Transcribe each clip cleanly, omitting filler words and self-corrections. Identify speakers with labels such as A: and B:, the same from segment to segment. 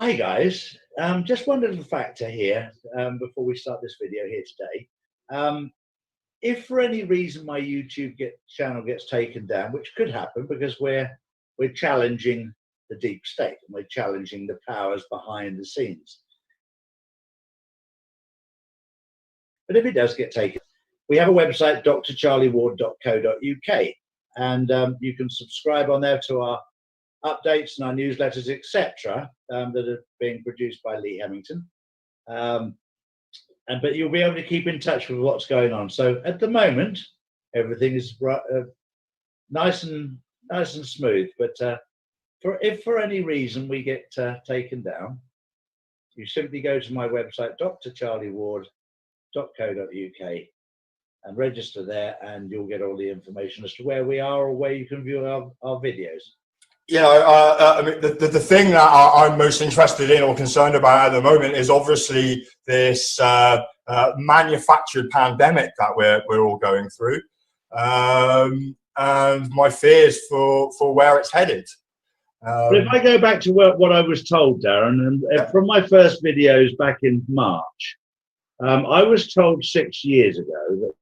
A: Hi guys, just one little factor here before we start this video here today. If for any reason my YouTube channel gets taken down, which could happen because we're challenging the deep state and we're challenging the powers behind the scenes. But if it does get taken, we have a website, drcharlieward.co.uk, and you can subscribe on there to our updates and our newsletters, etc., that are being produced by Lee Hemington. But you'll be able to keep in touch with what's going on. So at the moment, everything is nice and smooth. But if for any reason we get taken down, you simply go to my website, drcharlieward.co.uk, and register there, and you'll get all the information as to where we are or where you can view our videos.
B: You know, I mean, the thing that I'm most interested in or concerned about at the moment is obviously this manufactured pandemic that we're all going through, and my fears for where it's headed.
A: But if I go back to what I was told, Darren, and from my first videos back in March, I was told 6 years ago that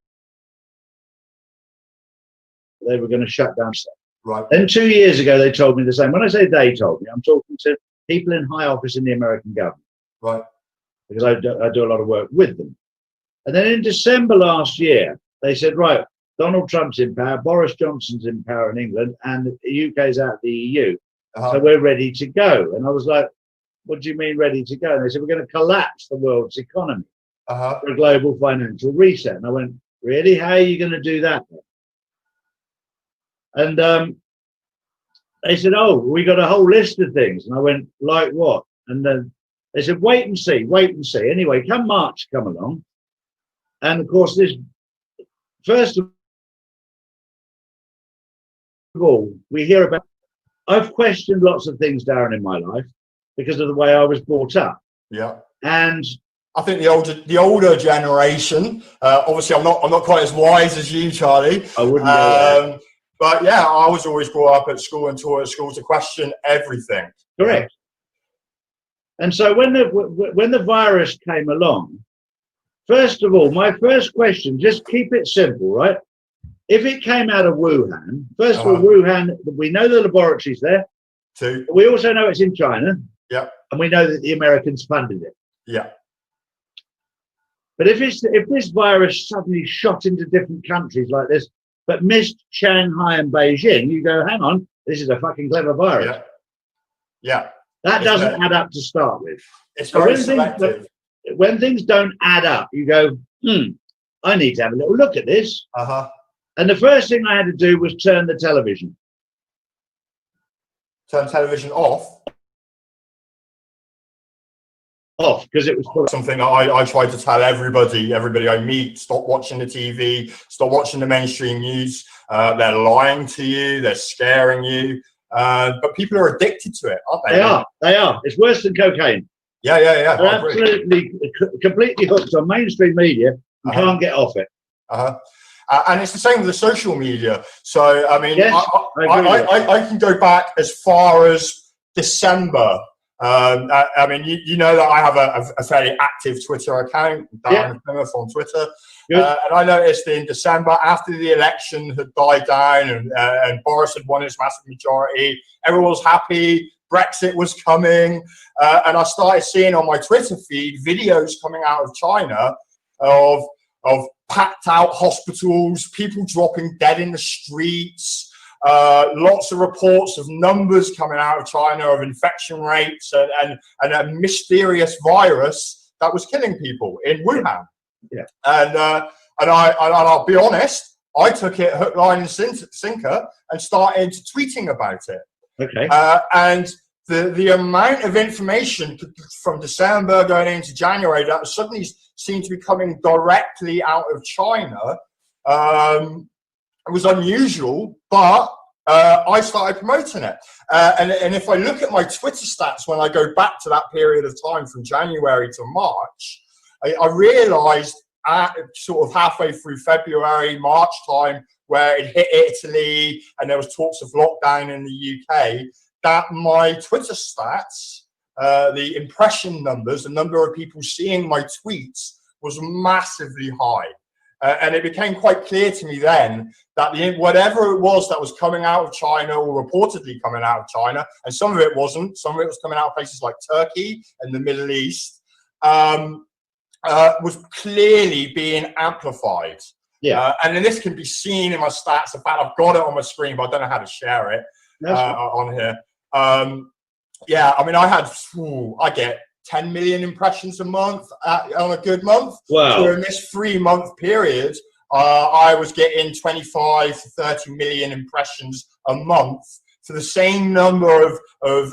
A: they were going to shut down stuff.
B: Right.
A: Then 2 years ago, they told me the same. When I say they told me, I'm talking to people in high office in the American government.
B: Right.
A: Because I do a lot of work with them. And then in December last year, they said, right, Donald Trump's in power, Boris Johnson's in power in England, and the UK's out of the EU. So we're ready to go. And I was like, what do you mean ready to go? And they said, we're going to collapse the world's economy for a global financial reset. And I went, really? How are you going to do that then? And they said, oh, we got a whole list of things. And I went, like what? And then they said, wait and see, wait and see. Anyway, come March, come along. And of course, first of all, we hear about, I've questioned lots of things, Darren, in my life because of the way I was brought up.
B: Yeah.
A: And
B: I think the older generation, obviously I'm not quite as wise as you, Charlie.
A: I wouldn't go there.
B: But yeah, I was always brought up at school and taught at school to question everything.
A: Correct. And so when the virus came along, first of all, my first question, just keep it simple, right? If it came out of Wuhan, first of all, Wuhan, we know the laboratory's there.
B: Two.
A: We also know it's in China.
B: Yeah.
A: And we know that the Americans funded it.
B: Yeah.
A: But if this virus suddenly shot into different countries like this, but missed Shanghai and Beijing, you go, hang on, this is a fucking clever virus.
B: Yeah. Yeah.
A: That doesn't add up to start with.
B: It's very selective.
A: When things don't add up, you go, I need to have a little look at this. And the first thing I had to do was turn the television.
B: Turn television off?
A: Off, because it was
B: something I try to tell everybody I meet: stop watching the TV, stop watching the mainstream news. They're lying to you, they're scaring you, but people are addicted to it, aren't they?
A: They are. It's worse than cocaine.
B: Yeah.
A: They're absolutely completely hooked on mainstream media and can't get off it.
B: And it's the same with the social media. So I mean,
A: yes,
B: I can go back as far as December. I mean, you know that I have a fairly active Twitter account, Darren Plymouth on Twitter, and I noticed in December, after the election had died down and Boris had won his massive majority, everyone was happy, Brexit was coming, and I started seeing on my Twitter feed videos coming out of China of packed out hospitals, people dropping dead in the streets. Lots of reports of numbers coming out of China of infection rates and a mysterious virus that was killing people in Wuhan.
A: Yeah.
B: And I'll be honest, I took it hook, line, and sinker and started tweeting about it.
A: Okay.
B: And the amount of information from December going into January that suddenly seemed to be coming directly out of China. It was unusual, but I started promoting it. And if I look at my Twitter stats when I go back to that period of time from January to March, I realized at sort of halfway through February, March time, where it hit Italy and there was talks of lockdown in the UK, that my Twitter stats the impression numbers, the number of people seeing my tweets was massively high. And it became quite clear to me then that whatever it was that was coming out of China or reportedly coming out of China, and some of it wasn't, some of it was coming out of places like Turkey and the Middle East, was clearly being amplified.
A: Yeah.
B: And then this can be seen in my stats. In fact, I've got it on my screen, but I don't know how to share it on here. Yeah, I mean, I get 10 million impressions a month on a good month.
A: Wow.
B: So in this 3-month period, I was getting 25 to 30 million impressions a month for the same number of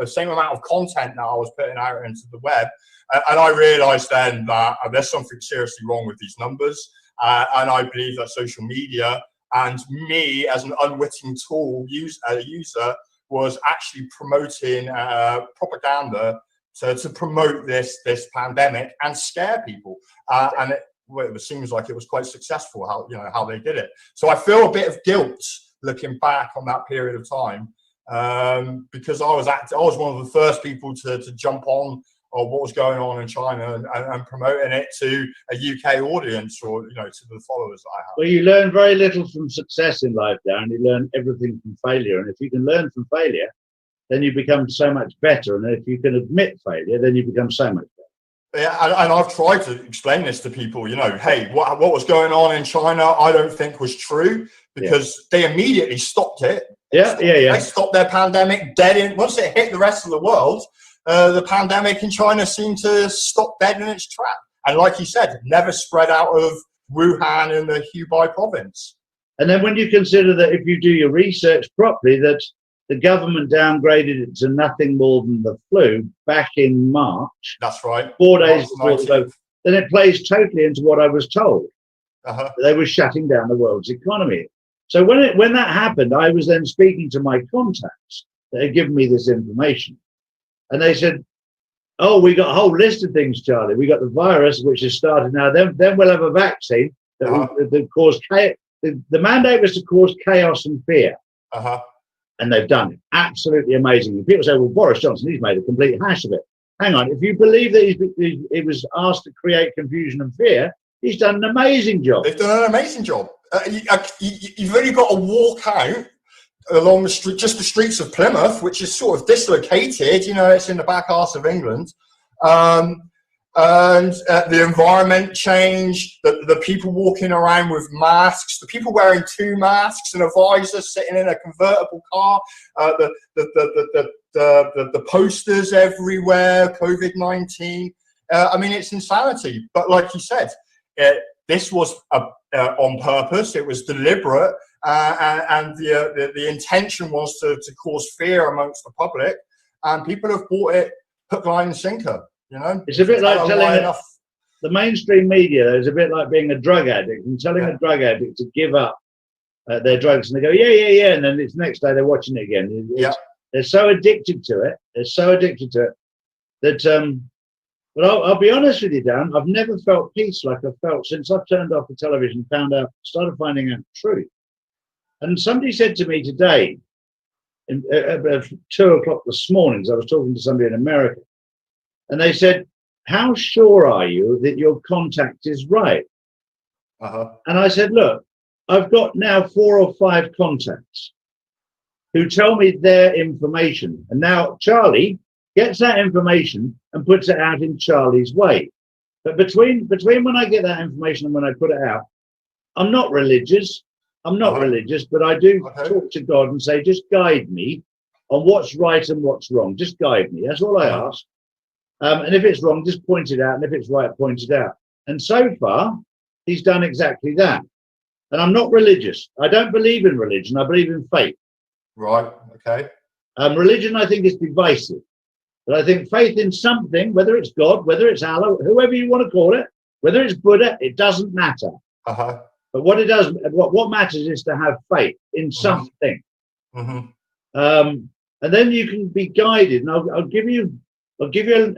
B: same amount of content that I was putting out into the web. And I realized then that there's something seriously wrong with these numbers. And I believe that social media and me as an unwitting user was actually promoting propaganda to promote this pandemic and scare people. And it seems like it was quite successful how they did it. So I feel a bit of guilt looking back on that period of time, because I was one of the first people to jump on what was going on in China and promoting it to a UK audience, or to the followers that I have.
A: Well, you learn very little from success in life, Darren. You learn everything from failure, and if you can learn from failure, then you become so much better. And if you can admit failure, then you become so much better.
B: Yeah, and I've tried to explain this to people. Hey, what was going on in China, I don't think was true, because they immediately stopped it. They stopped their pandemic dead once it hit the rest of the world. The pandemic in China seemed to stop dead in its track. And like you said, never spread out of Wuhan in the Hubei province.
A: And then when you consider that if you do your research properly, that the government downgraded it to nothing more than the flu back in March.
B: That's right.
A: 4 days before the flu. Then it plays totally into what I was told. They were shutting down the world's economy. So when that happened, I was then speaking to my contacts that had given me this information. And they said, oh, we got a whole list of things, Charlie. We got the virus, which has started now. Then we'll have a vaccine that caused chaos. The mandate was to cause chaos and fear. And they've done it. Absolutely amazing. And people say, well, Boris Johnson, he's made a complete hash of it. Hang on. If you believe that he was asked to create confusion and fear, he's done an amazing job.
B: They've done an amazing job. You've only got to walk out along the street, just the streets of Plymouth, which is sort of dislocated. It's in the back arse of England. And the environment change, the people walking around with masks, the people wearing 2 masks and a visor sitting in a convertible car, the posters everywhere, COVID-19. I mean, it's insanity. But like you said, this was on purpose. It was deliberate, and the intention was to cause fear amongst the public, and people have bought it hook, line, and sinker.
A: It's a bit like telling the mainstream media. It's a bit like being a drug addict and telling a drug addict to give up their drugs, and they go, yeah, and then it's next day they're watching it again. They're so addicted to it. That. But I'll be honest with you, Dan. I've never felt peace like I've felt since I've turned off the television, started finding out the truth. And somebody said to me today, at 2 o'clock this morning, as I was talking to somebody in America, and they said, how sure are you that your contact is right? And I said, look, I've got now 4 or 5 contacts who tell me their information. And now Charlie gets that information and puts it out in Charlie's way. But between when I get that information and when I put it out, I'm not religious. But I do talk to God and say, just guide me on what's right and what's wrong. Just guide me. That's all I ask. And if it's wrong, just point it out. And if it's right, point it out. And so far, he's done exactly that. And I'm not religious. I don't believe in religion. I believe in faith.
B: Right. Okay.
A: Religion, I think, is divisive. But I think faith in something, whether it's God, whether it's Allah, whoever you want to call it, whether it's Buddha, it doesn't matter. But what matters is to have faith in something. And then you can be guided. And I'll give you a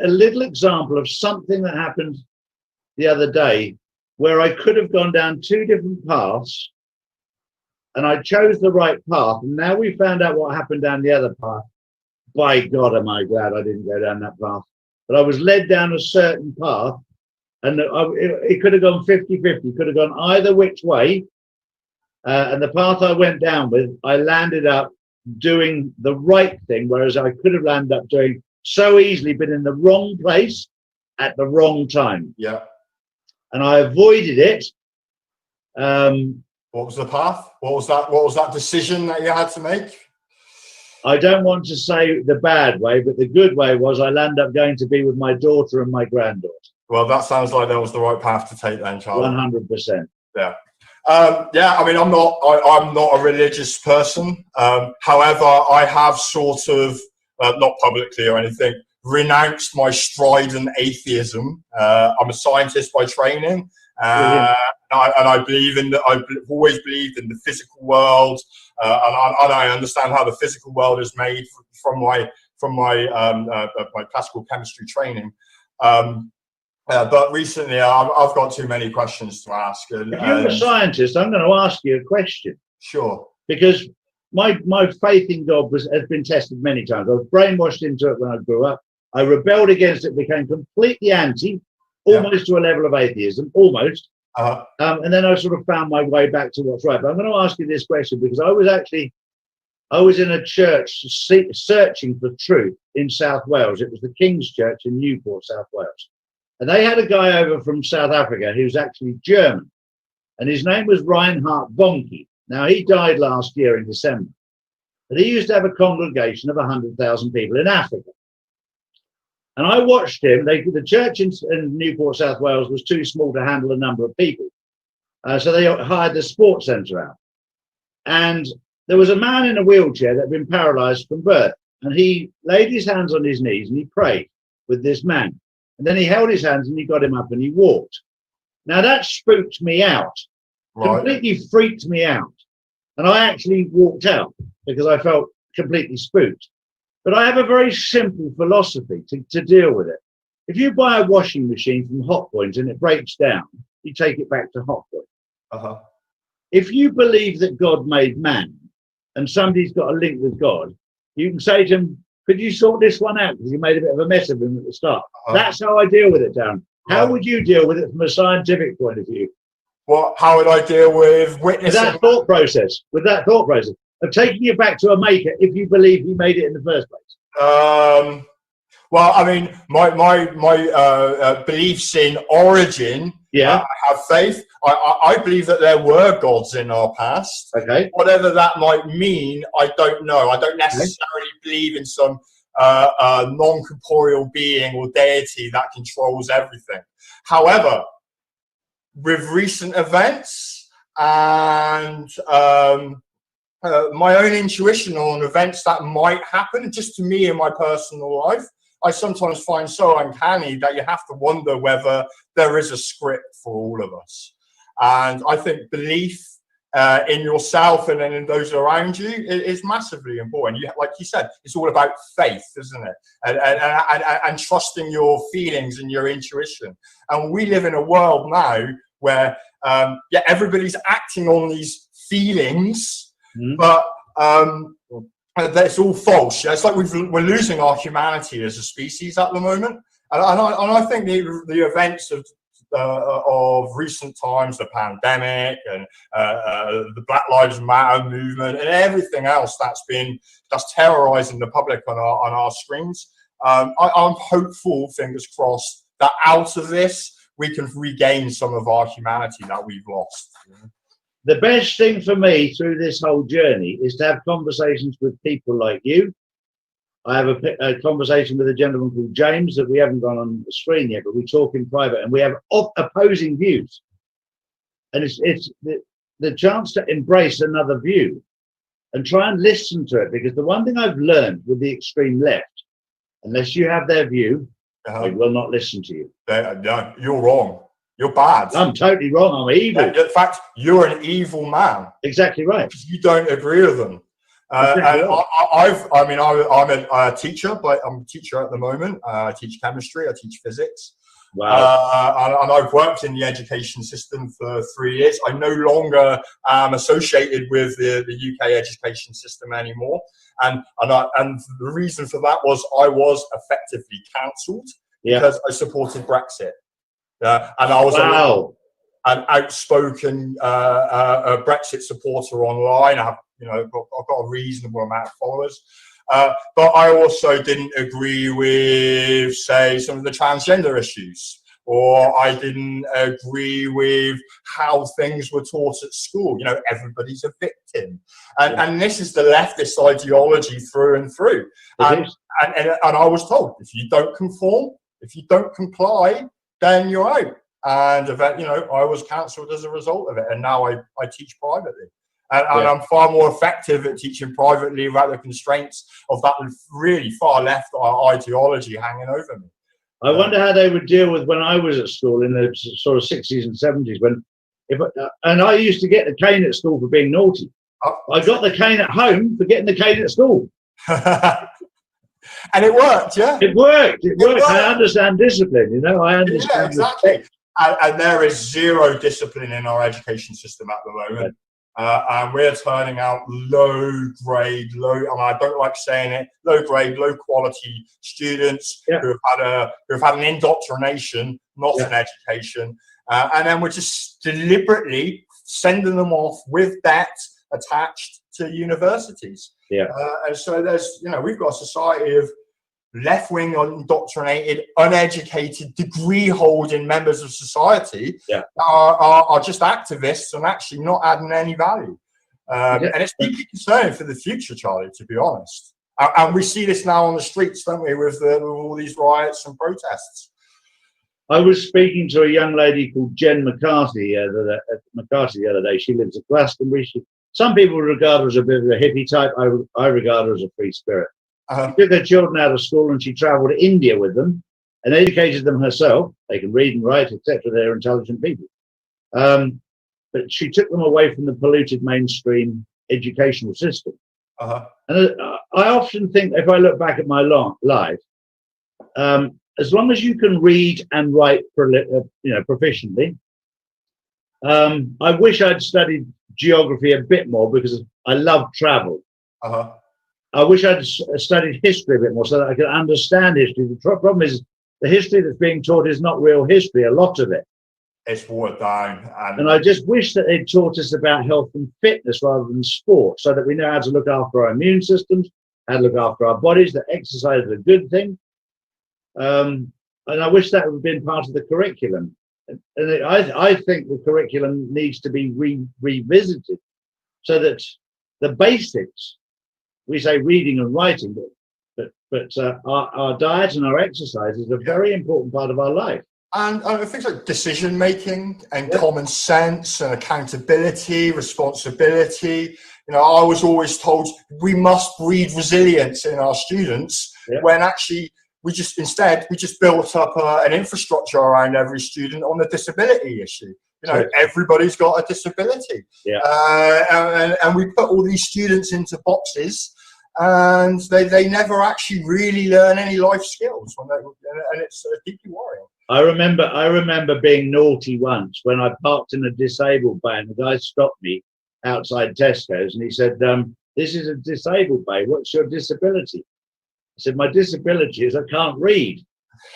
A: little example of something that happened the other day where I could have gone down 2 different paths, and I chose the right path. And now we found out what happened down the other path. by God, am I glad I didn't go down that path. But I was led down a certain path, and it could have gone 50-50, could have gone either which way. And the path I went down with, I landed up doing the right thing, whereas I could have landed up doing so easily, been in the wrong place at the wrong time.
B: Yeah.
A: And I avoided it.
B: What was the path? What was that decision that you had to make?
A: I don't want to say the bad way, but the good way was I landed up going to be with my daughter and my granddaughter.
B: Well, that sounds like that was the right path to take then, Charlie.
A: 100%.
B: Yeah. Yeah, I mean, I'm not a religious person. However, I have sort of, not publicly or anything, renounced my strident atheism. I'm a scientist by training. And I believe I've always believed in the physical world, and I understand how the physical world is made from my classical chemistry training. But recently, I've got too many questions to ask.
A: If you're a scientist, I'm going to ask you a question.
B: Sure.
A: Because my faith in God has been tested many times. I was brainwashed into it when I grew up. I rebelled against it, became completely anti, almost to a level of atheism, almost. And then I sort of found my way back to what's right. But I'm going to ask you this question because I was in a church searching for truth in South Wales. It was the King's Church in Newport, South Wales. And they had a guy over from South Africa who's actually German. And his name was Reinhard Bonnke. Now, he died last year in December. But he used to have a congregation of 100,000 people in Africa. And I watched him. The church in Newport, South Wales was too small to handle a number of people. So they hired the sports centre out. And there was a man in a wheelchair that had been paralysed from birth. And he laid his hands on his knees and he prayed with this man. And then he held his hands and he got him up and he walked. Now that spooked me out, completely freaked me out. And I actually walked out because I felt completely spooked. But I have a very simple philosophy to deal with it. If you buy a washing machine from Hotpoint and it breaks down, you take it back to Hotpoint. If you believe that God made man and somebody's got a link with God, you can say to him, could you sort this one out? Because you made a bit of a mess of him at the start. That's how I deal with it, Darren. How would you deal with it from a scientific point of view?
B: How would I deal with witnessing? With that thought
A: process of taking it back to a maker if you believe he made it in the first place.
B: Well, I mean, my beliefs in origin, I have faith. I believe that there were gods in our past.
A: Okay.
B: Whatever that might mean, I don't know. I don't necessarily believe in some non-corporeal being or deity that controls everything. However, with recent events and my own intuition on events that might happen, just to me in my personal life, I sometimes find so uncanny that you have to wonder whether there is a script for all of us. And I think belief in yourself and then in those around you is massively important. Like you said, it's all about faith, isn't it? And trusting your feelings and your intuition. And we live in a world now where, everybody's acting on these feelings, but that's all false. It's like we're losing our humanity as a species at the moment, and I think the events of recent times, the pandemic and the Black Lives Matter movement and everything else that's terrorizing the public on our screens. I'm hopeful, fingers crossed, that out of this we can regain some of our humanity that we've lost.
A: The best thing for me through this whole journey is to have conversations with people like you. I have a conversation with a gentleman called James that we haven't gone on the screen yet, but we talk in private and we have opposing views. And it's the chance to embrace another view and try and listen to it, because the one thing I've learned with the extreme left, unless you have their view, they will not listen to you.
B: No, you're wrong. You're bad.
A: I'm totally wrong. I'm evil.
B: In fact, you're an evil man.
A: Exactly right.
B: Because you don't agree with them. And I'm a teacher, but I'm a teacher at the moment. I teach chemistry. I teach physics.
A: Wow.
B: And I've worked in the education system for 3 years. I no longer am associated with the UK education system anymore. And the reason for that was I was effectively cancelled because I supported Brexit. And I was an outspoken Brexit supporter online. I've got a reasonable amount of followers. But I also didn't agree with, say, some of the transgender issues, or I didn't agree with how things were taught at school. Everybody's a victim. And this is the leftist ideology through and through. And I was told, if you don't conform, if you don't comply, then you're out. And I was cancelled as a result of it. And now I teach privately. And I'm far more effective at teaching privately without the constraints of that really far left ideology hanging over me.
A: I wonder how they would deal with when I was at school in the sort of 60s and 70s. And I used to get the cane at school for being naughty. I got the cane at home for getting the cane at school.
B: And it worked, yeah?
A: It worked. I understand discipline, I understand.
B: Yeah, exactly. And there is zero discipline in our education system at the moment. And we're turning out and I don't like saying it, low grade, low quality students who have had an indoctrination, not an education. And then we're just deliberately sending them off with debt attached to universities. And so we've got a society of left-wing, indoctrinated, uneducated, degree-holding members of society are just activists and actually not adding any value. And it's deeply concerning for the future, Charlie, to be honest. And we see this now on the streets, don't we, with all these riots and protests.
A: I was speaking to a young lady called Jen McCarthy the other day. She lives at Glastonbury. Some people regard her as a bit of a hippie type. I regard her as a free spirit. She took her children out of school and she travelled to India with them and educated them herself. They can read and write, etc. They're intelligent people. But she took them away from the polluted mainstream educational system. And I often think, if I look back at my life, as long as you can read and write proficiently, I wish I'd studied geography a bit more because I love travel. I wish I'd studied history a bit more so that I could understand history. The problem is the history that's being taught is not real history, a lot of it.
B: It's watered down.
A: And I just wish that they'd taught us about health and fitness rather than sport, so that we know how to look after our immune systems, how to look after our bodies, that exercise is a good thing. And I wish that would have been part of the curriculum. And I think the curriculum needs to be revisited so that the basics, we say reading and writing, but our diet and our exercise is a very important part of our life.
B: And things like decision making and common sense and accountability, responsibility. I was always told we must breed resilience in our students when actually we just built up an infrastructure around every student on the disability issue. Everybody's got a disability. And we put all these students into boxes and they never actually really learn any life skills. And it's deeply worrying.
A: I remember being naughty once when I parked in a disabled bay and the guy stopped me outside Tesco's and he said, this is a disabled bay. What's your disability? I said, my disability is I can't read.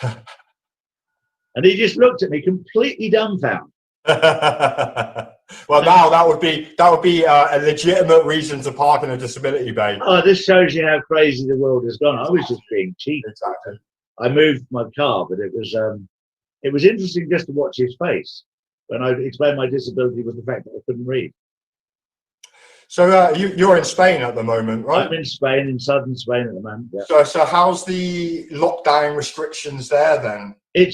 A: And he just looked at me completely dumbfounded.
B: Well, now that would be a legitimate reason to park in a disability bay.
A: Oh, this shows you how crazy the world has gone. I was just being cheap.
B: Exactly.
A: I moved my car, but it was interesting just to watch his face when I explained my disability was the fact that I couldn't read.
B: So you're in Spain at the moment, right?
A: I'm in Spain, in southern Spain at the moment. Yeah.
B: So how's the lockdown restrictions there then?
A: They're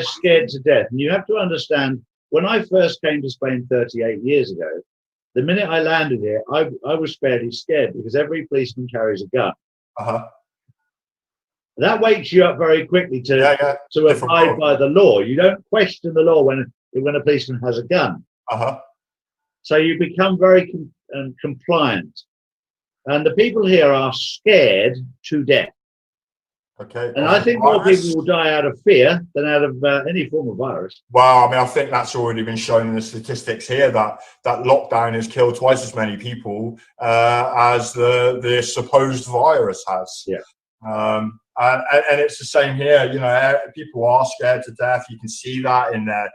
A: scared to death. And you have to understand, when I first came to Spain 38 years ago, the minute I landed here, I was fairly scared because every policeman carries a gun. That wakes you up very quickly to abide by the law. You don't question the law when a policeman has a gun. So you become very compliant. And the people here are scared to death.
B: Okay.
A: And I think more people will die out of fear than out of any form of virus.
B: Well, I mean, I think that's already been shown in the statistics here that lockdown has killed twice as many people as the supposed virus has.
A: Yeah.
B: And it's the same here. You know, people are scared to death. You can see that in their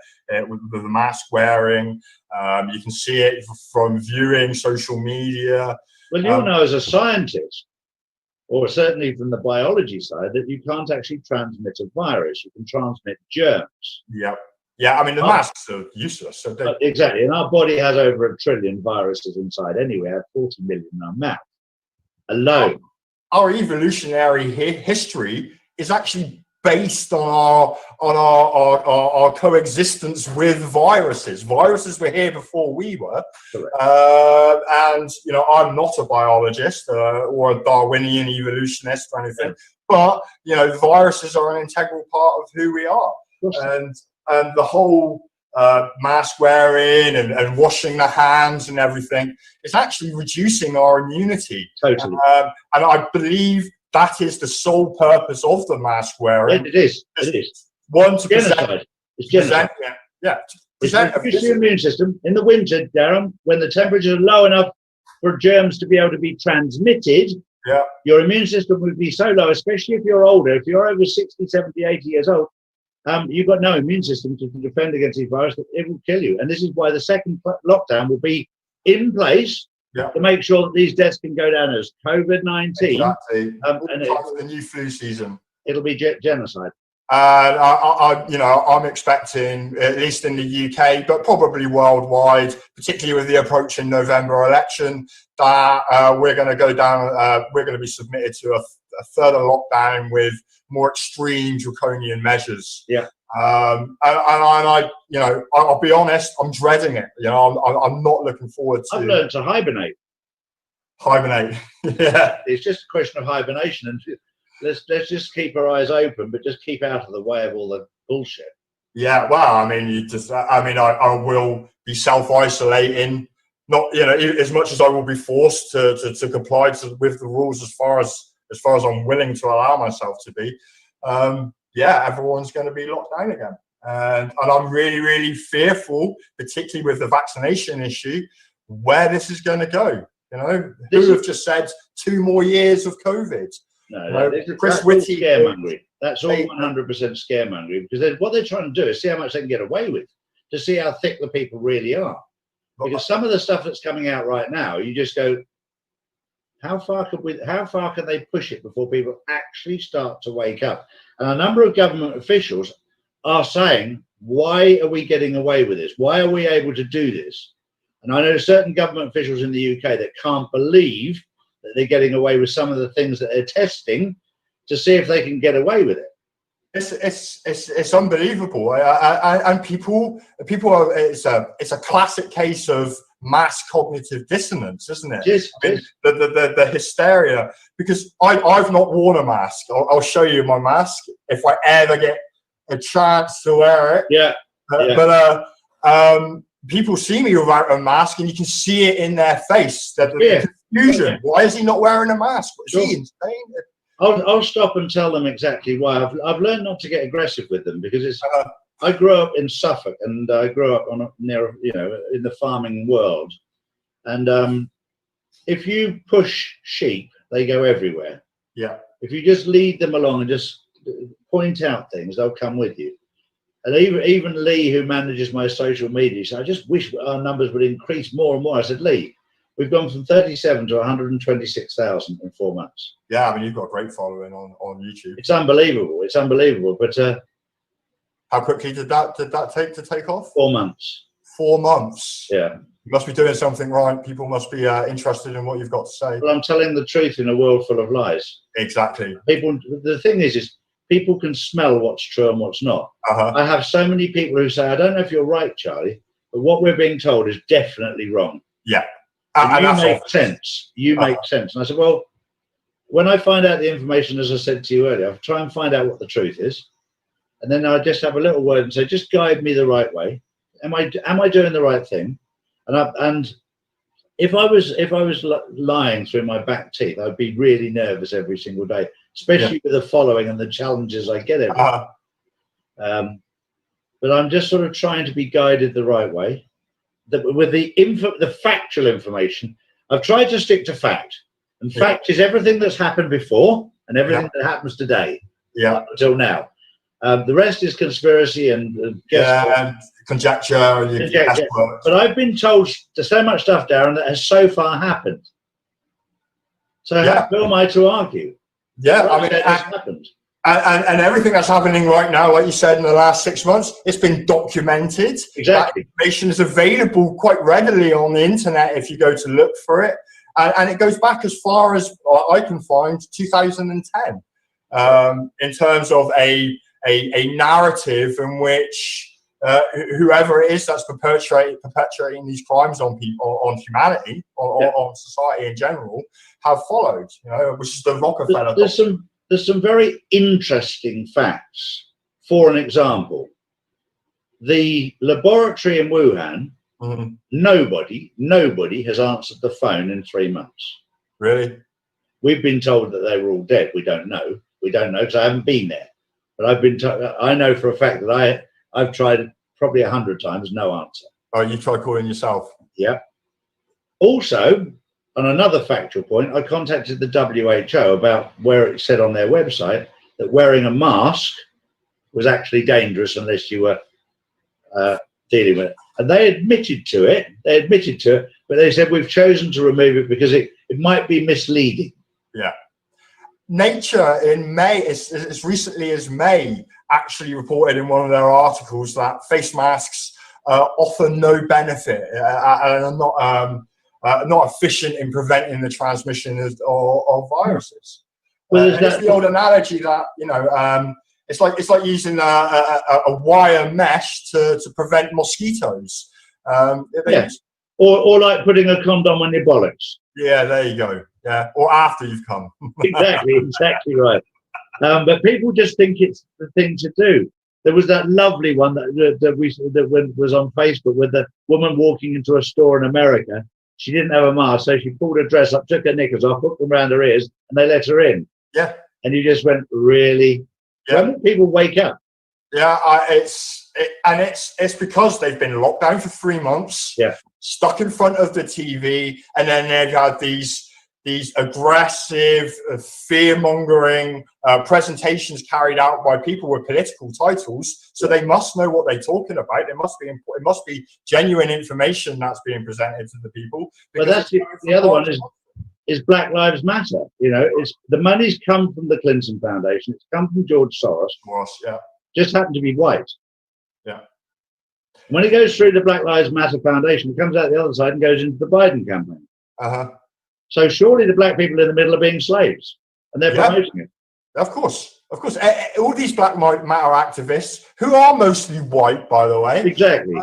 B: with the mask wearing. You can see it from viewing social media.
A: Well, you'll know as a scientist, or certainly from the biology side, that you can't actually transmit a virus. You can transmit germs.
B: Yeah. Yeah, I mean, the masks are useless. So
A: exactly. And our body has over 1 trillion viruses inside anyway. I have 40 million in our mouth alone.
B: Our evolutionary history is actually based on our coexistence with viruses. Viruses were here before we were. And, you know, I'm not a biologist or a Darwinian evolutionist or anything, but, you know, viruses are an integral part of who we are. And the whole mask wearing and washing the hands and everything is actually reducing our immunity.
A: Totally.
B: And I believe that is the sole purpose of the mask wearing.
A: It is. It is.
B: One, to present.
A: It's genocide. Reduce the immune system. In the winter, Darren, when the temperatures are low enough for germs to be able to be transmitted, your immune system would be so low, especially if you're older. If you're over 60, 70, 80 years old, you've got no immune system to defend against these viruses. It will kill you. And this is why the second lockdown will be in place to make sure that these deaths can go down as COVID-19.
B: Exactly.
A: And
B: the new flu season.
A: It'll be genocide.
B: I'm expecting, at least in the UK, but probably worldwide, particularly with the approaching November election, that we're going to go down. We're going to be submitted to a further lockdown with more extreme draconian measures.
A: Yeah.
B: I'll be honest, I'm dreading it. You know, I'm not looking forward to.
A: I've learned to hibernate.
B: Hibernate. Yeah.
A: It's just a question of hibernation, and let's just keep our eyes open, but just keep out of the way of all the bullshit.
B: Yeah. Well, I mean, I will be self-isolating. Not, you know, as much as I will be forced to comply with the rules as far as I'm willing to allow myself to be. Everyone's going to be locked down again. And I'm really, really fearful, particularly with the vaccination issue, where this is going to go. You know, who have just said 2 more years of COVID?
A: No, Chris Whitty, scaremongering. That's all 100% scaremongering, because what they're trying to do is see how much they can get away with, to see how thick the people really are. Because some of the stuff that's coming out right now, you just go, how far can they push it before people actually start to wake up? And a number of government officials are saying, why are we getting away with this? Why are we able to do this? And I know certain government officials in the UK that can't believe that they're getting away with some of the things that they're testing to see if they can get away with it.
B: It's unbelievable, and people are. It's a classic case of mass cognitive dissonance, isn't it?
A: Yes.
B: The hysteria, because I've not worn a mask. I'll show you my mask if I ever get a chance to wear it.
A: Yeah.
B: But people see me without a mask, and you can see it in their face. The confusion. Yeah. Why is he not wearing a mask? Is he insane?
A: I'll stop and tell them exactly why. I've learned not to get aggressive with them, because it's. I grew up in Suffolk, and I grew up near in the farming world, and if you push sheep, they go everywhere.
B: Yeah.
A: If you just lead them along and just point out things, they'll come with you. And even Lee, who manages my social media, said, I just wish our numbers would increase more and more. I said, Lee, we've gone from 37 to 126,000 in 4 months.
B: Yeah, I mean, you've got a great following on YouTube.
A: It's unbelievable. It's unbelievable. But
B: how quickly did that take off?
A: 4 months.
B: 4 months.
A: Yeah.
B: You must be doing something right. People must be interested in what you've got to say.
A: Well, I'm telling the truth in a world full of lies.
B: Exactly.
A: The thing is people can smell what's true and what's not. I have so many people who say, I don't know if you're right, Charlie, but what we're being told is definitely wrong.
B: Yeah.
A: And you make sense. You make sense. And I said, well, when I find out the information, as I said to you earlier, I'll try and find out what the truth is. And then I just have a little word and say, just guide me the right way. Am I doing the right thing? And if I was lying through my back teeth, I'd be really nervous every single day. especially with the following and the challenges I get every day. But I'm just sort of trying to be guided the right way. With the factual information, I've tried to stick to fact. And fact is everything that's happened before and everything that happens today up until now. The rest is conspiracy and
B: and conjecture.
A: But I've been told so much stuff, Darren, that has so far happened. So who am I to argue?
B: Yeah, I mean,
A: it has happened.
B: And everything that's happening right now, like you said, in the last 6 months, it's been documented.
A: Exactly.
B: That information is available quite readily on the internet if you go to look for it. And it goes back as far as I can find 2010 in terms of a narrative in which whoever it is that's perpetuating these crimes on people, on humanity, on society in general, have followed, which is the Rockefeller.
A: There's some very interesting facts. For an example, the laboratory in Wuhan, nobody has answered the phone in 3 months.
B: Really?
A: We've been told that they were all dead. We don't know. We don't know because I haven't been there. But I've been told. I know for a fact that I've tried probably 100 times, no answer.
B: Oh, you tried calling yourself?
A: Yeah. Also, on another factual point, I contacted the WHO about where it said on their website that wearing a mask was actually dangerous unless you were dealing with it. And they admitted to it. But they said, we've chosen to remove it because it might be misleading.
B: Yeah. Nature in May, as recently as May, actually reported in one of their articles that face masks offer no benefit and are not efficient in preventing the transmission of viruses. Well, it's the old analogy that it's like using a wire mesh to prevent mosquitoes.
A: Or like putting a condom on your bollocks.
B: Yeah, there you go. Yeah, or after you've come.
A: exactly right. But people just think it's the thing to do. There was that lovely one that was on Facebook with the woman walking into a store in America. She didn't have a mask, so she pulled her dress up, took her knickers off, hooked them around her ears, and they let her in.
B: Yeah.
A: And you just went, really?
B: Yeah.
A: When do people wake up?
B: Yeah, it's because they've been locked down for 3 months, stuck in front of the TV, and then they've had these aggressive, fear-mongering presentations carried out by people with political titles. So they must know what they're talking about. It must be genuine information that's being presented to the people.
A: But that's the other one is Black Lives Matter. It's the money's come from the Clinton Foundation. It's come from George Soros. Just happened to be white.
B: Yeah.
A: When it goes through the Black Lives Matter Foundation, it comes out the other side and goes into the Biden campaign. So surely the black people in the middle are being slaves, and they're promoting it.
B: Of course. All these Black Matter activists, who are mostly white, by the way.
A: Exactly.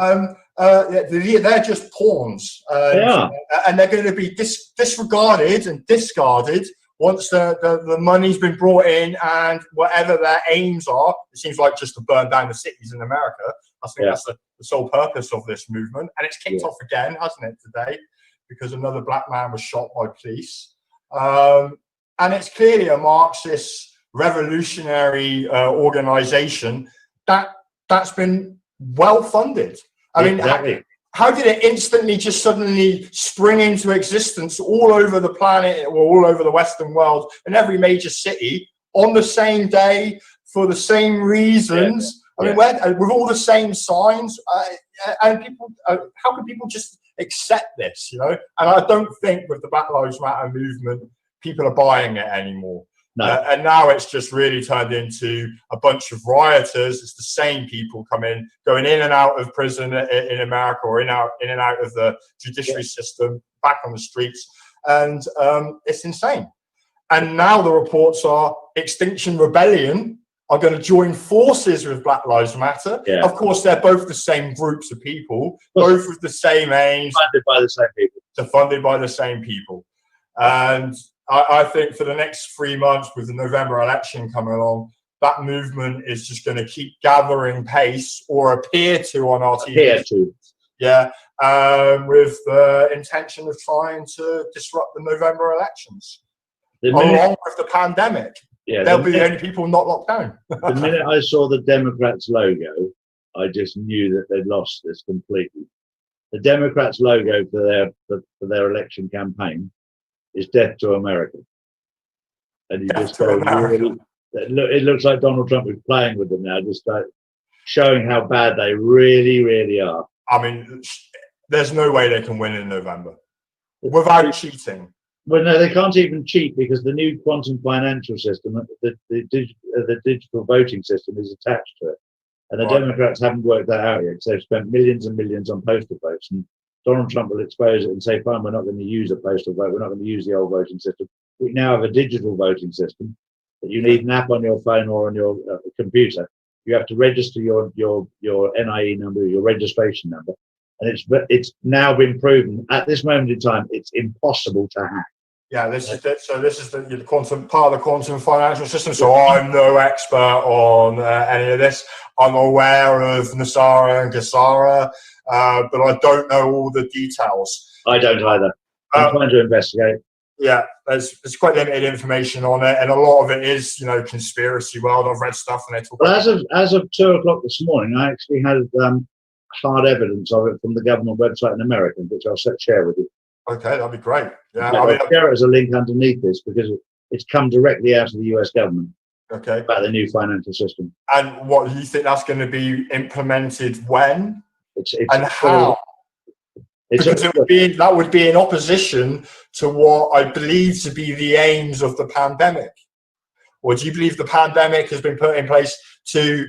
B: They're just pawns.
A: They are.
B: And they're going to be disregarded and discarded once the money's been brought in, and whatever their aims are. It seems like just to burn down the cities in America. I think that's the sole purpose of this movement. And it's kicked off again, hasn't it, today? Because another black man was shot by police. And it's clearly a Marxist revolutionary organization that's been well funded. I mean, how did it instantly just suddenly spring into existence all over the planet, or all over the Western world, in every major city on the same day for the same reasons? I mean, with all the same signs, and people, how can people just accept this? And I don't think with the Black Lives Matter movement, people are buying it anymore.
A: No.
B: And now it's just really turned into a bunch of rioters. It's the same people going in and out of prison in America, or in and out of the judiciary system, back on the streets. And it's insane. And now the reports are Extinction Rebellion are going to join forces with Black Lives Matter. Yeah. Of course, they're both the same groups of people, both with the same aims.
A: Funded by the same people.
B: They're funded by the same people. And I think for the next 3 months, with the November election coming along, that movement is just going to keep gathering pace, or appear to on our TV. Yeah, with the intention of trying to disrupt the November elections, along with the pandemic.
A: Yeah,
B: they'll be the only people not locked down.
A: the minute I saw the Democrats logo, I just knew that they'd lost this completely. The Democrats logo for their election campaign is "Death to America," and you just go, really, it looks like Donald Trump is playing with them now, just like showing how bad they really, really are.
B: I mean, there's no way they can win in November without cheating.
A: Well, no, they can't even cheat because the new quantum financial system, the digital voting system, is attached to it. And the Democrats haven't worked that out yet. So they've spent millions and millions on postal votes. And Donald Trump will expose it and say, fine, we're not going to use a postal vote. We're not going to use the old voting system. We now have a digital voting system that you need an app on your phone or on your computer. You have to register your NIE number, your registration number. And it's now been proven at this moment in time, it's impossible to hack.
B: Yeah, this is the quantum part of the quantum financial system. So I'm no expert on any of this. I'm aware of NESARA and GESARA, but I don't know all the details.
A: I don't either. I'm trying to investigate.
B: Yeah, there's quite limited information on it, and a lot of it is, conspiracy world. I've read stuff and they talk.
A: Well, as of 2:00 this morning, I actually had hard evidence of it from the government website in America, which I'll share with you.
B: Okay, that'd be great. Yeah,
A: I'll share it as a link underneath this because it's come directly out of the US government.
B: Okay.
A: About the new financial system.
B: And what do you think that's going to be implemented when? And how? Because that would be in opposition to what I believe to be the aims of the pandemic. Or do you believe the pandemic has been put in place to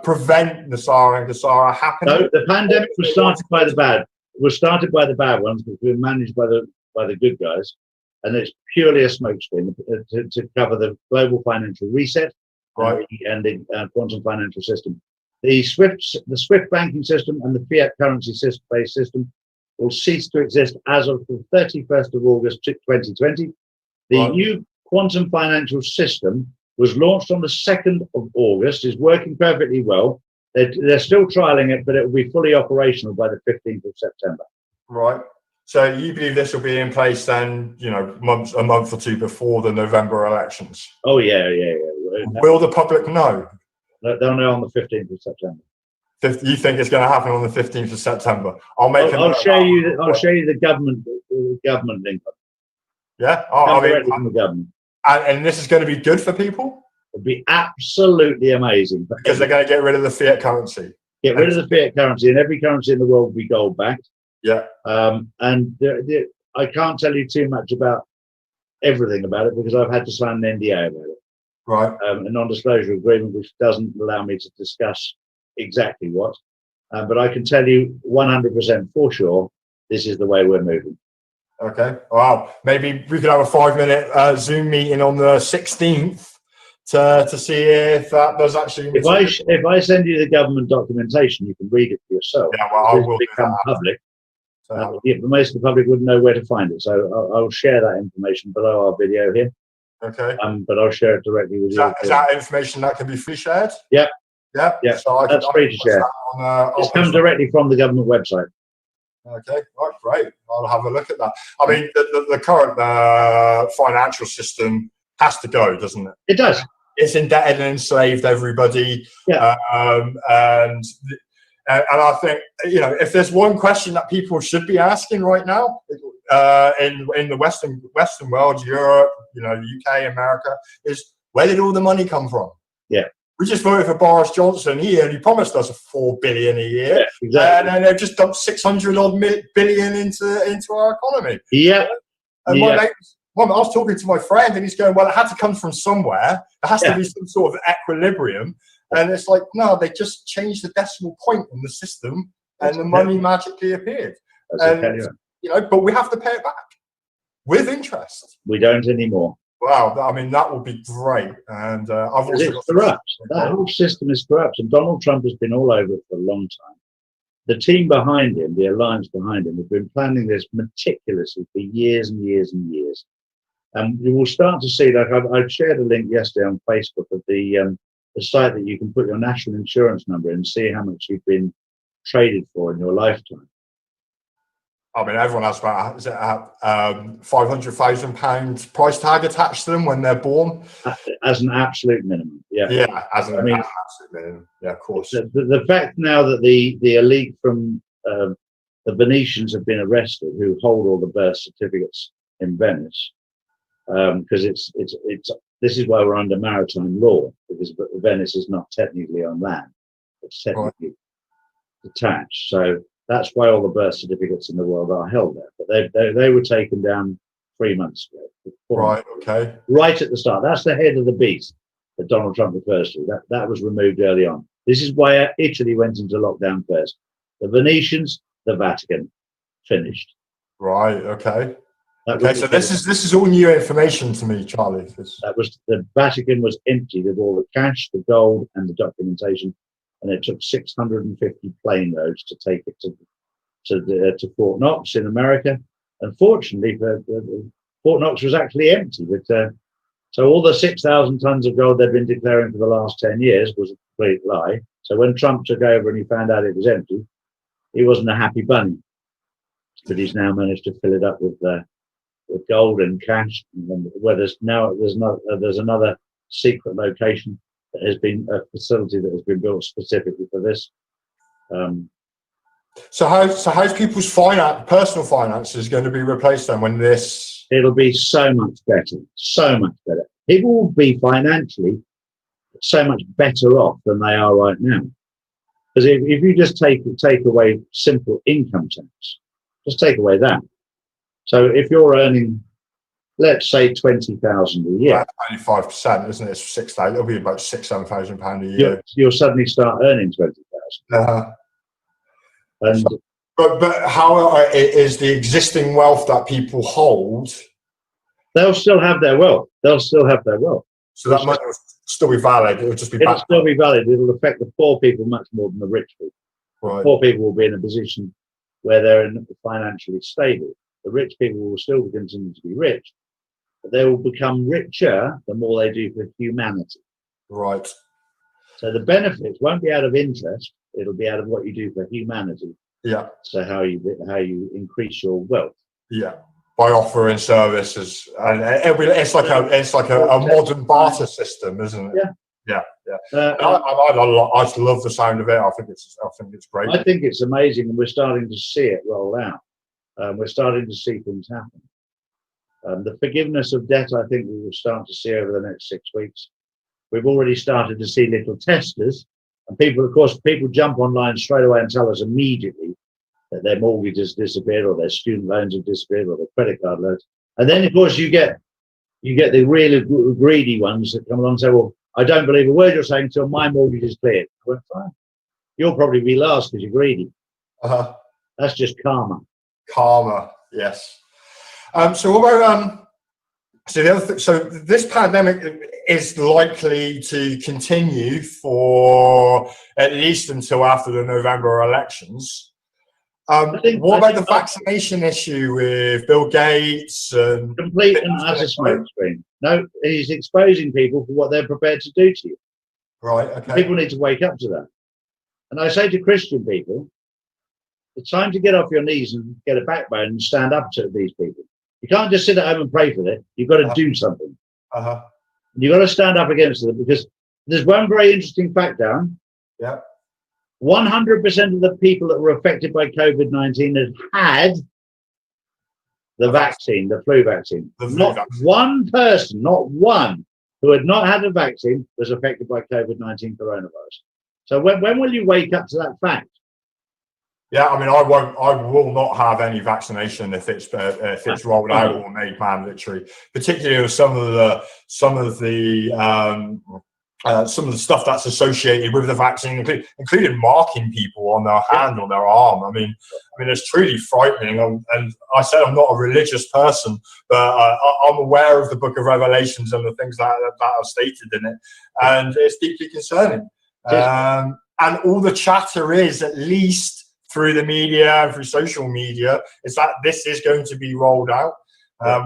B: prevent NESARA and GESARA happening?
A: No, the pandemic was started by the bad ones, which were managed by the good guys, and it's purely a smokescreen to cover the global financial reset and the quantum financial system. The SWIFT banking system and the fiat currency based system will cease to exist as of the 31st of August 2020. The new quantum financial system was launched on the 2nd of August, is working perfectly well. They're still trialing it, but it will be fully operational by the 15th of September.
B: Right. So you believe this will be in place then, a month or two before the November elections?
A: Oh, yeah.
B: Will the public know?
A: They'll know on the 15th of September.
B: You think it's going to happen on the 15th of September?
A: I'll show you the government link.
B: Yeah.
A: From the government.
B: And this is going to be good for people?
A: It'd be absolutely amazing.
B: Because they're going to get rid of the fiat currency.
A: Get rid of the fiat currency, and every currency in the world will be gold backed.
B: Yeah.
A: And I can't tell you too much about everything about it because I've had to sign an NDA about it.
B: Right.
A: A non-disclosure agreement which doesn't allow me to discuss exactly what. But I can tell you 100% for sure this is the way we're moving.
B: Okay. Wow. Maybe we could have a 5-minute Zoom meeting on the 16th to see if that does actually.
A: If I send you the government documentation, you can read it for yourself.
B: Yeah, well, I will
A: become public. Most of the public wouldn't know where to find it, so I'll share that information below our video here.
B: Okay.
A: But I'll share it directly with you.
B: Is that information that can be free shared?
A: Yeah.
B: Yeah.
A: Yeah. So that's free to share. It's come directly from the government website.
B: Okay, right, great. I'll have a look at that. I mean, the current financial system has to go, doesn't it?
A: It does.
B: It's indebted and enslaved everybody.
A: Yeah.
B: And I think, if there's one question that people should be asking right now in the Western world, Europe, UK, America, is where did all the money come from?
A: Yeah.
B: We just voted for Boris Johnson. He only promised us $4 billion a year,
A: yeah, exactly.
B: And then they've just dumped 600 odd billion into our economy.
A: Yeah.
B: And I was talking to my friend, and he's going, "Well, it had to come from somewhere. There has to be some sort of equilibrium." And it's like, no, they just changed the decimal point in the system, and the money magically appeared. But we have to pay it back with interest.
A: We don't anymore.
B: Wow, I mean, that would be great. And I've also
A: it's corrupt. That whole system is corrupt, and Donald Trump has been all over it for a long time. The team behind him, the alliance behind him, have been planning this meticulously for years and years and years. And you will start to see, like I've shared a link yesterday on Facebook of the site that you can put your national insurance number in and see how much you've been traded for in your lifetime.
B: I mean, everyone has about £500,000 price tag attached to them when they're born,
A: as an absolute minimum. Yeah,
B: yeah, as an absolute minimum. Yeah, of course.
A: The fact now that the elite from the Venetians have been arrested, who hold all the birth certificates in Venice, because this is why we're under maritime law, because Venice is not technically on land; it's technically detached. So that's why all the birth certificates in the world are held there. But they were taken down 3 months ago.
B: Right. Okay.
A: Right at the start. That's the head of the beast that Donald Trump refers to. That was removed early on. This is why Italy went into lockdown first. The Venetians, the Vatican, finished.
B: Right. Okay. Okay. So this is all new information to me, Charlie.
A: The Vatican was emptied of all the cash, the gold, and the documentation. And it took 650 plane loads to take it to Fort Knox in America. Unfortunately, Fort Knox was actually empty. But so all the 6,000 tons of gold they've been declaring for the last 10 years was a complete lie. So when Trump took over and he found out it was empty, he wasn't a happy bunny. But he's now managed to fill it up with gold and cash. And where there's another secret location. There has been a facility that has been built specifically for this.
B: So how's people's personal finances going to be replaced then when this?
A: It'll be so much better, so much better. People will be financially so much better off than they are right now. Because if you just take away simple income tax, just take away that. So if you're earning, let's say, 20,000 a year,
B: only 5%, isn't it? It's 6,000. It'll be about £6,000-7,000 a year.
A: You'll suddenly start earning 20,000. And
B: but how is the existing wealth that people hold?
A: They'll still have their wealth. So
B: that money will still be valid. It'll just be.
A: It'll still be valid. It'll affect the poor people much more than the rich people.
B: Right.
A: The poor people will be in a position where they're financially stable. The rich people will still continue to be rich, but they will become richer the more they do for humanity.
B: Right.
A: So the benefits won't be out of interest; it'll be out of what you do for humanity.
B: Yeah.
A: So how you increase your wealth.
B: Yeah. By offering services, and it's like a modern barter system, isn't it?
A: Yeah.
B: I just love the sound of it. I think it's great.
A: I think it's amazing, and we're starting to see it roll out. We're starting to see things happen. The forgiveness of debt, I think we will start to see over the next 6 weeks. We've already started to see little testers, and people jump online straight away and tell us immediately that their mortgage has disappeared, or their student loans have disappeared, or their credit card loans. And then, of course, you get the really greedy ones that come along and say, "Well, I don't believe a word you're saying until my mortgage is cleared." I went, "Fine. You'll probably be last because you're greedy." That's just karma.
B: Karma, yes. So what about so the other so this pandemic is likely to continue for at least until after the November elections. What about the vaccination issue with Bill Gates?
A: Complete and utter smokescreen. No, he's exposing people for what they're prepared to do to you.
B: Right. Okay.
A: People need to wake up to that. And I say to Christian people, it's time to get off your knees and get a backbone and stand up to these people. You can't just sit at home and pray for it. You've got to do something. You've got to stand up against it, because there's one very interesting fact, Darren.
B: Yeah.
A: 100% of the people that were affected by COVID-19 had the vaccine, the flu vaccine. Not one person, not one, who had not had a vaccine was affected by COVID-19 coronavirus. So when will you wake up to that fact?
B: Yeah, I mean, I will not have any vaccination if it's rolled out or made mandatory. Particularly with some of the stuff that's associated with the vaccine, including marking people on their hand or their arm. I mean, it's truly frightening. And I said I'm not a religious person, but I'm aware of the Book of Revelations and the things that are stated in it, and it's deeply concerning. And all the chatter is, at least through the media and through social media, is that this is going to be rolled out.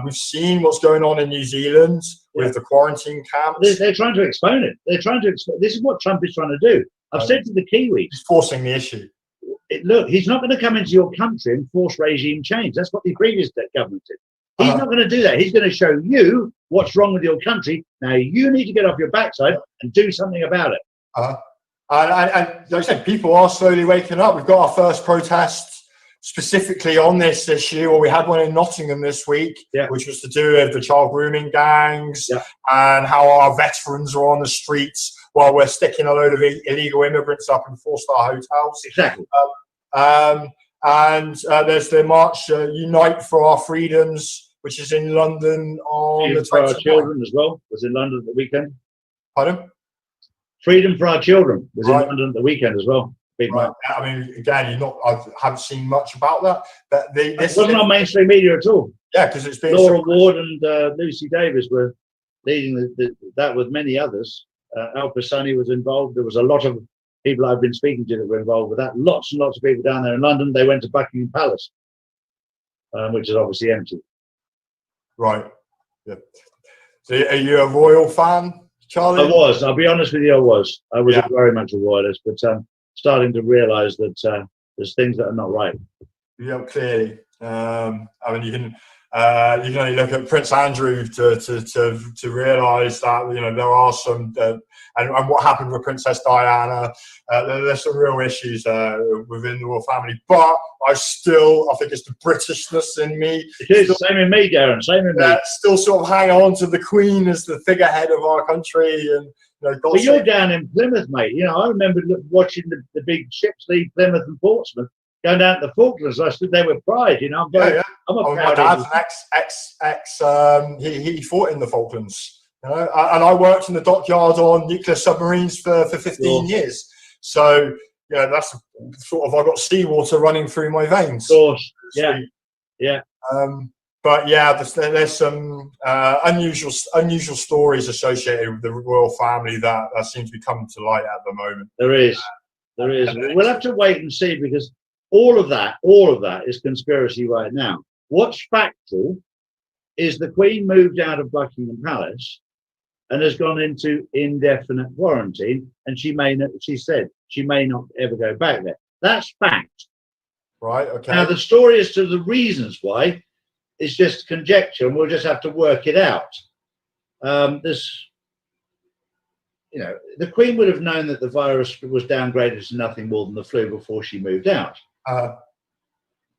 B: We've seen what's going on in New Zealand with the quarantine camps.
A: They're trying to expose it. This is what Trump is trying to do. I've said to the Kiwis.
B: He's forcing the issue.
A: look, he's not going to come into your country and force regime change. That's what the previous government did. He's not going to do that. He's going to show you what's wrong with your country. Now you need to get off your backside and do something about it.
B: And like I said, people are slowly waking up. We've got our first protests specifically on this issue, or we had one in Nottingham this week, which was to do with the child grooming gangs and how our veterans are on the streets while we're sticking a load of illegal immigrants up in four-star hotels.
A: Exactly.
B: And there's the March Unite for Our Freedoms, which is in London on the 29th.
A: For Our Children as well was in London at the weekend.
B: Pardon?
A: Freedom for Our Children was in London at the weekend as well.
B: Right. I mean, again, I haven't seen much about that. But this
A: wasn't on mainstream media at all.
B: Yeah, because it's been
A: Laura Ward and Lucy Davis were leading that with many others. Al Pisani was involved. There was a lot of people I've been speaking to that were involved with that. Lots and lots of people down there in London. They went to Buckingham Palace, which is obviously empty.
B: Right. Yeah. So, are you a royal fan, Charlie?
A: I was. I'll be honest with you. I was very much a royalist, but starting to realise that there's things that are not right.
B: Yeah, clearly. I mean, you can only look at Prince Andrew to realise that there are some and what happened with Princess Diana. There's some real issues within the royal family, but I think it's the Britishness in me.
A: It is same in me, Darren. Same in me.
B: Still sort of hang on to the Queen as the figurehead of our country, and
A: but you're down in Plymouth, mate. I remember watching the big ships leave Plymouth and Portsmouth, going down to the Falklands. I stood there with pride. I'm a
B: my dad's an he fought in the Falklands, and I worked in the dockyard on nuclear submarines for 15 years. So that's sort of, I got seawater running through my veins.
A: Of course, yeah.
B: But yeah, there's some unusual stories associated with the royal family that seem to be coming to light at the moment.
A: There is. We'll have to wait and see, because all of that is conspiracy right now. What's factual is the Queen moved out of Buckingham Palace and has gone into indefinite quarantine, and she said she may not ever go back there. That's fact.
B: Right. Okay.
A: Now the story as to the reasons why is just conjecture, and we'll just have to work it out. The Queen would have known that the virus was downgraded to nothing more than the flu before she moved out. But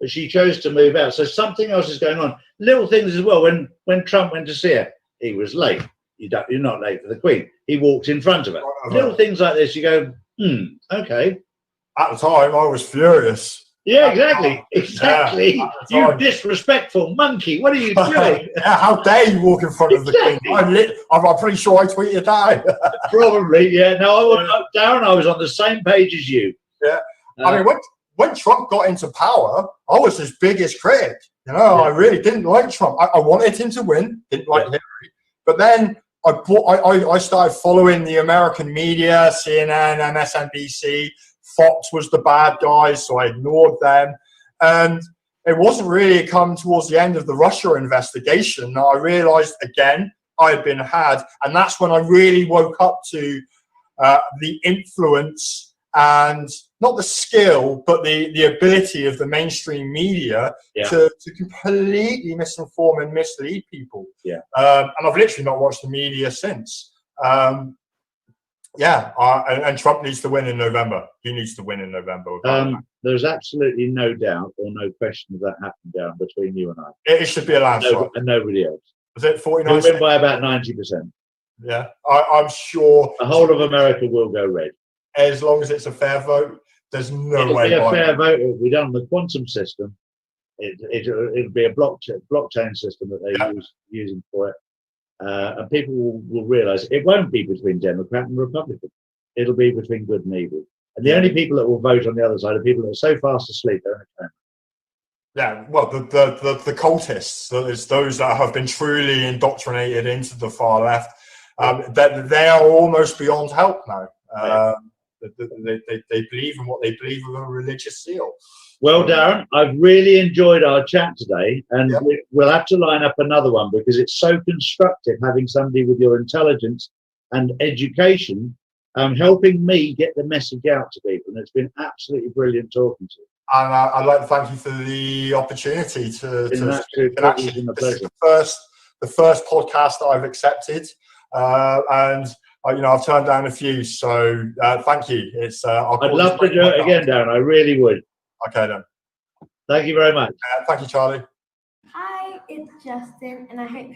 A: she chose to move out. So something else is going on. Little things as well. When Trump went to see her, he was late. You're not late for the Queen. He walked in front of her. Little things like this, you go, okay.
B: At the time, I was furious.
A: Yeah, exactly. You disrespectful monkey. What are you doing?
B: How dare you walk in front of the Queen? I'm pretty sure I tweeted that.
A: Probably, yeah. No, Darren, I was on the same page as you.
B: Yeah. I mean, when Trump got into power, I was his biggest critic. I really didn't like Trump. I wanted him to win, didn't like Hillary. But then I started following the American media, CNN, MSNBC. Fox was the bad guys, so I ignored them. And it wasn't really come towards the end of the Russia investigation that I realized again I had been had. And that's when I really woke up to the influence and not the skill, but the ability of the mainstream media to completely misinform and mislead people. And I've literally not watched the media since. And Trump needs to win in November. He needs to win in November.
A: There's absolutely no doubt or no question of that happened down between you and I.
B: It should be a landslide.
A: And nobody else.
B: Was it 49?
A: He'll win by about 90%.
B: Yeah, I'm sure.
A: The whole of America will go red.
B: As long as it's a fair vote, there's no way.
A: It'll be a fair vote. It'll be done on the quantum system. It'll be a blockchain system that they're using for it. And people will realise it won't be between Democrat and Republican. It'll be between good and evil. And the only people that will vote on the other side are people that are so fast asleep they're in a coma.
B: Yeah, well, the cultists, those that have been truly indoctrinated into the far left, that they are almost beyond help now. They believe in what they believe with a religious zeal.
A: Well, Darren, I've really enjoyed our chat today, and we'll have to line up another one because it's so constructive having somebody with your intelligence and education helping me get the message out to people. And it's been absolutely brilliant talking to you.
B: And I'd like to thank you for the opportunity to actually. This is the first podcast that I've accepted, and I've turned down a few. So thank you.
A: I'd love to do it again, Darren. I really would.
B: Okay then.
A: Thank you very much.
B: Thank you, Charlie.
C: Hi, it's Justin, and I hope you